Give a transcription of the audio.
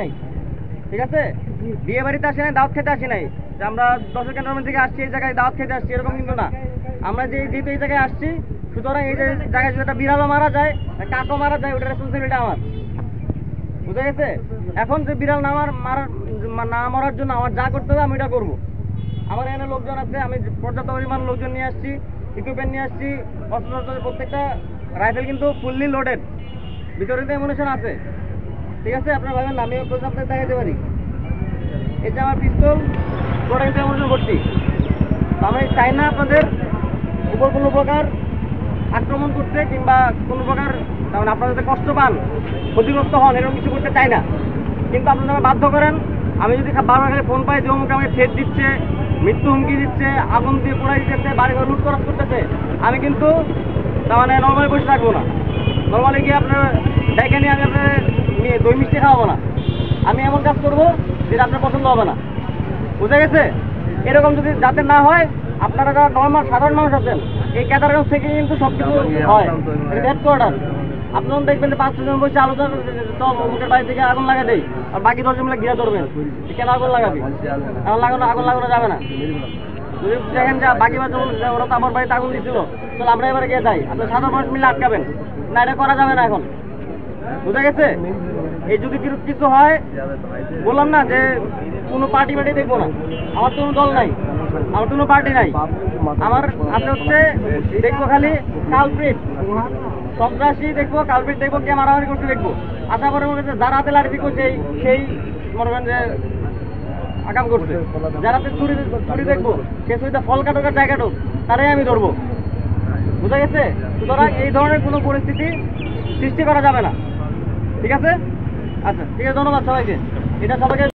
নাই, ঠিক আছে? বিয়ে বাড়িতে আসি নাই, দাওয়াত খেতে আসি নাই যে আমরা 10 ক্যান্টনমেন্ট থেকে আসছি এই জায়গায় দাওয়াত খেতে আসছি, এরকম কিন্তু না। আমরা যেহেতু এই জায়গায় আসছি, সুতরাং এই জায়গায় যদি একটা বিড়ালও মারা যায়, কাকও মারা যায়, ওটা রেসপন্সিবিলিটি আমার, বুঝা গেছে? এখন যে বিড়াল না মরার জন্য আমার যা করতে হবে আমি এটা করবো। আমার এখানে লোকজন আছে, আমি পর্যাপ্ত পরিমাণ লোকজন নিয়ে আসছি, ইকুইপমেন্ট নিয়ে আসছি, অস্ত্র, প্রত্যেকটা রাইফেল কিন্তু ফুললি লোডেড, ভিতরে অ্যামুনিশন আছে, ঠিক আছে? আপনারা ভাবেন না আমি আপনাদের দেখাতে পারি, এটা আমার পিস্তল, পুরোটা কিন্তু অ্যামুনিশন ভর্তি। আমি চাই না আপনাদের উপর কোনো প্রকার আক্রমণ করতে কিংবা কোনো প্রকার মানে আপনারা যাতে কষ্ট পান, ক্ষতিগ্রস্ত হন, এরকম কিছু করতে চাই না। কিন্তু আপনারা বাধ্য করেন, আমি যদি বারবার খালি ফোন পাই যে অমুক আমাকে থ্রেট দিচ্ছে, মৃত্যু হুমকি দিচ্ছে, আগুন দিয়ে পোড়াই দিতেছে, বাড়িঘর লুট করা করতেছে, আমি কিন্তু তার মানে নর্মালি বসে থাকবো না। নর্মালি গিয়ে আপনার ডাইকে নিয়ে আমি আপনার দই মিষ্টি খাওয়াবো না। আমি এমন কাজ করবো যেটা আপনার পছন্দ হবে না, বুঝা গেছে? এরকম যদি যাতে না হয়, আপনারা যারা নর্মাল সাধারণ মানুষ আছেন, এই কেদারগঞ্জ থেকে কিন্তু সবকিছু হয়, হেডকোয়ার্টার। আপনারা দেখবেন যে 5-6 জন বসে আলোচনা করছে, চল অমুকের বাড়ি থেকে আগুন লাগা দেয়, আর বাকি 10 জন মিলে ঘিরে ধরবেন। কেন আগুন লাগাবি? আগুন লাগানো যাবে না। যদি দেখেন যে বাকি ওরা তো আমার বাড়িতে আগুন দিচ্ছিল, তাহলে আমরা এবারে গিয়ে যাই, আপনার সাধারণ মানুষ মিলে আটকাবেন না, এটা করা যাবে না এখন, বুঝা গেছে? এই যদি কিছু হয়, বললাম না যে কোনো পার্টি দেখবো না, আমার তো কোনো দল নাই, আমার কোনো পার্টি নাই, আমার আছে হচ্ছে দেখবো খালি কালপ্রিট, সন্ত্রাসী দেখবো, কালপ্রিট দেখবো, কে মারামারি করতে দেখবো। আশা করে মনে হচ্ছে যারা হাতে লাঠি দিবো সেই মনে করেন যে আকাম করছে, যারা চুরি দেখবো, সে চুরিতে ফল কাটুক আর জায়গা কাটুক, তারাই আমি ধরবো, বুঝা গেছে? সুতরাং এই ধরনের কোনো পরিস্থিতি সৃষ্টি করা যাবে না, ঠিক আছে? আচ্ছা, ঠিক আছে, ধন্যবাদ সবাইকে। এটা সবাইকে